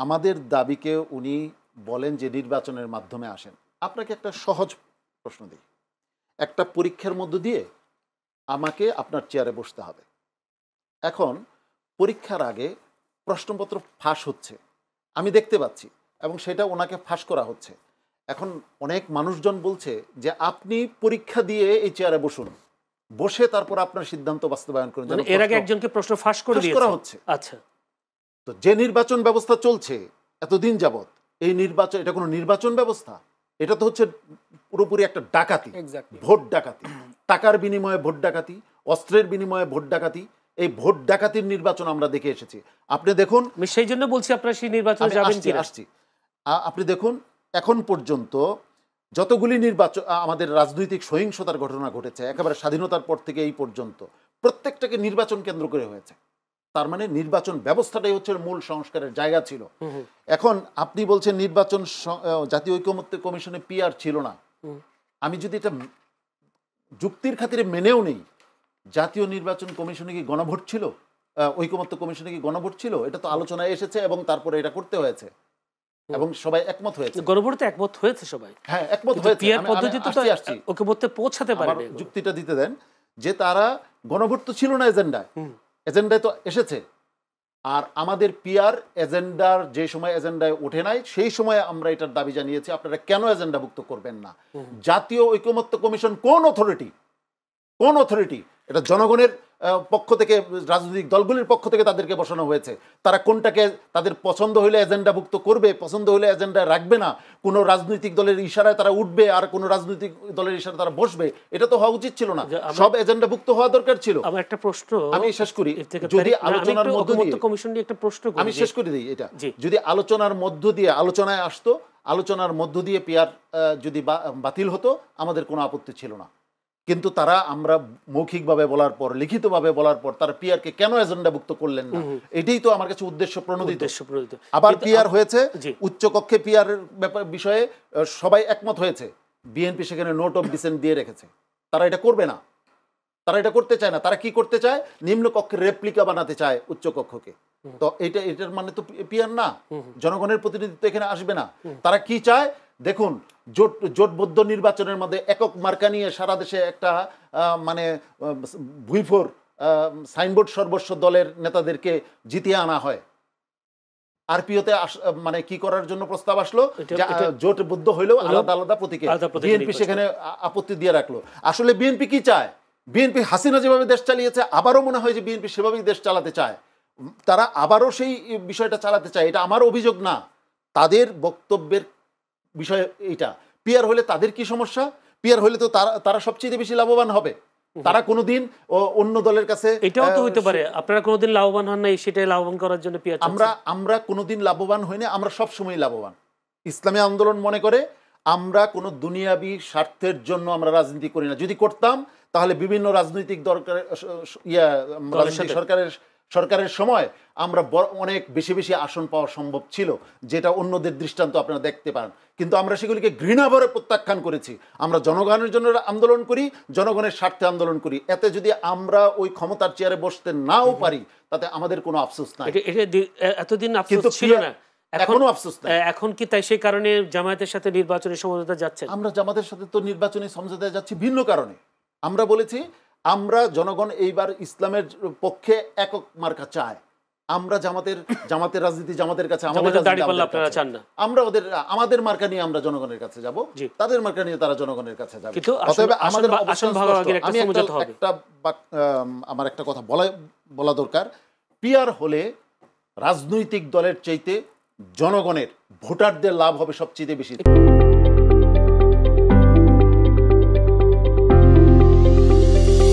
আমাদের দাবিকে উনি বলেন যে নির্বাচনের মাধ্যমে আসেন। আপনাকে একটা সহজ প্রশ্ন দিই, একটা পরীক্ষার মধ্য দিয়ে আমাকে আপনার চেয়ারে বসতে হবে। এখন পরীক্ষার আগে প্রশ্নপত্র ফাঁস হচ্ছে, আমি দেখতে পাচ্ছি, এবং সেটা ওনাকে ফাঁস করা হচ্ছে। এখন অনেক মানুষজন বলছে যে আপনি পরীক্ষা দিয়ে এই চেয়ারে বসুন, বসে তারপর আপনার সিদ্ধান্ত বাস্তবায়ন করুন। এর আগে একজনকে প্রশ্ন ফাঁস করা হচ্ছে। আচ্ছা, তো যে নির্বাচন ব্যবস্থা চলছে এতদিন যাবৎ, এই নির্বাচন, এটা কোনো নির্বাচন ব্যবস্থা? এটা তো হচ্ছে পুরোপুরি একটা ডাকাতি, ভোট ডাকাতি, টাকার বিনিময়ে ভোট ডাকাতি, অস্ত্রের বিনিময়ে ভোট ডাকাতি। এই ভোট ডাকাতির নির্বাচন আমরা দেখে এসেছি। আপনি দেখুন, সেই জন্য বলছি আপনারা সেই নির্বাচনে যাবেন কি আসছি। আপনি দেখুন, এখন পর্যন্ত যতগুলি নির্বাচন আমাদের রাজনৈতিক সহিংসতার ঘটনা ঘটেছে একেবারে স্বাধীনতার পর থেকে এই পর্যন্ত, প্রত্যেকটাকে নির্বাচন কেন্দ্র করে হয়েছে। তার মানে নির্বাচন ব্যবস্থাটাই হচ্ছে মূল সংস্কারের জায়গা ছিল। এখন আপনি বলছেন নির্বাচন জাতীয় ঐকমত্য কমিশনে পিআর ছিল না। আমি যদি এটা যুক্তির খাতিরে মেনেও নেই, জাতীয় নির্বাচন কমিশনে কি গণভোট ছিল? ঐকমত্য কমিশনে কি গণভোট ছিল? এটা তো আলোচনায় এসেছে এবং তারপরে এটা করতে হয়েছে এবং সবাই একমত হয়েছে। গণভোটে একমত হয়েছে সবাই, হ্যাঁ একমত হয়েছে। পিআর পদ্ধতিতে তো ঐকমত্যে পৌঁছাতে পারেনি। যুক্তিটা দিতে দেন যে তারা গণভোট তো ছিল না এজেন্ডায়, এজেন্ডায় তো এসেছে। আর আমাদের পিআর এজেন্ডার যে সময় এজেন্ডায় ওঠে নাই সেই সময় আমরা এটার দাবি জানিয়েছি আপনারা কেন এজেন্ডাভুক্ত করবেন না। জাতীয় ঐকমত্য কমিশন কোন অথরিটি? এটা জনগণের পক্ষ থেকে, রাজনৈতিক দলগুলির পক্ষ থেকে তাদেরকে বসানো হয়েছে। তারা কোনটাকে তাদের পছন্দ হইলে এজেন্ডাভুক্ত করবে, পছন্দ হইলে এজেন্ডা রাখবে না। কোনো রাজনৈতিক দলের ইশারায় তারা উঠবে আর কোনো রাজনৈতিক দলের ইশারায় তারা বসবে, এটা তো হওয়া উচিত ছিল না। সব এজেন্ডাভুক্ত হওয়া দরকার ছিল। আমার একটা প্রশ্ন, আমি শেষ করি, যদি আলোচনার মধ্য দিয়ে কমিশন নিয়ে একটা প্রশ্ন আমি শেষ করে দিই, এটা যদি আলোচনার মধ্য দিয়ে আলোচনায় আসতো, আলোচনার মধ্য দিয়ে পিআর যদি বাতিল হতো, আমাদের কোনো আপত্তি ছিল না। কিন্তু তারা, আমরা মৌখিকভাবে বলার পর, লিখিতভাবে বলার পর, তারা পিআরকে কেন এজেন্ডাভুক্ত করলেন না, এটাই তো আমার কাছে উদ্দেশ্য প্রণোদিত। আবার পিআর হয়েছে, উচ্চকক্ষে পিআর বিষয়ে সবাই একমত হয়েছে, বিএনপি সেখানে নোট অফ ডিসেন্ট দিয়ে রেখেছে। তারা এটা করবে না, তারা এটা করতে চায় না। তারা কি করতে চায়? নিম্নকক্ষের রেপ্লিকা বানাতে চায় উচ্চকক্ষকে। তো এটার মানে তো পিআর না, জনগণের প্রতিনিধিত্ব এখানে আসবে না। তারা কি চায় দেখুন, জোটবদ্ধ নির্বাচনের মধ্যে একক মার্কা নিয়ে সারা দেশে একটা মানে ভুইফোর সাইনবোর্ড সর্বস্ব দলের নেতাদেরকে জিতিয়ে আনা হয়। আরপিওতে মানে কি করার জন্য প্রস্তাব আসলো, জোটবদ্ধ হইলেও আলাদা আলাদা প্রতীকে। বিএনপি সেখানে আপত্তি দিয়ে রাখলো। আসলে বিএনপি কি চায়? বিএনপি হাসিনা যেভাবে দেশ চালিয়েছে, আবারও মনে হয় যে বিএনপি সেভাবেই দেশ চালাতে চায়। তারা আবারও সেই বিষয়টা চালাতে চায়। এটা আমার অভিযোগ না, তাদের বক্তব্যের বিষয় এইটা। পিআর হলে তাদের কি সমস্যা? পিআর হলে তো তারা সবচেয়ে বেশি লাভবান হবে। তারা কোনোদিন অন্য দলের কাছে, এটাও তো হতে পারে আপনারা কোনোদিন লাভবান হন নাই, সেটাই লাভবান করার জন্য পিআর। আমরা কোনোদিন লাভবান হই না, আমরা সবসময় লাভবান। ইসলামী আন্দোলন মনে করে আমরা কোনো দুনিয়াবি স্বার্থের জন্য আমরা রাজনীতি করি না। যদি করতাম তাহলে বিভিন্ন রাজনৈতিক সরকারের সময় আমরা অনেক বেশি বেশি আসন পাওয়া সম্ভব ছিল, যেটা অন্যদের দৃষ্টান্ত আপনারা দেখতে পান। কিন্তু আমরা সেগুলিকে ঘৃণাভরে প্রত্যাখ্যান করেছি। আমরা জনগণের জন্য আন্দোলন করি, জনগণের স্বার্থে আন্দোলন করি। এতে যদি আমরা ওই ক্ষমতার চেয়ারে বসতে নাও পারি, তাতে আমাদের কোনো আফসোস নাই। এতদিন আফসোস ছিল না, এখনো আফসোস নাই। এখন কি তাই সেই কারণে জামায়াতের সাথে নির্বাচনী সমঝোতা যাচ্ছে? আমরা জামাতের সাথে তো নির্বাচনী সমঝোতায় যাচ্ছি ভিন্ন কারণে। আমরা বলেছি আমরা জনগণ এইবার ইসলামের পক্ষে একক মার্কা চায়। আমরা জামাতের রাজনীতি জামাতের কাছে, আমরা আমাদের মার্কা নিয়ে আমরা জনগণের কাছে যাব, তাদের মার্কা নিয়ে তারা জনগণের কাছে যাবে। অতএব আমাদের আমার একটা কথা বলা দরকার, পিআর হলে রাজনৈতিক দলের চাইতে জনগণের, ভোটারদের লাভ হবে সবচেয়ে বেশি।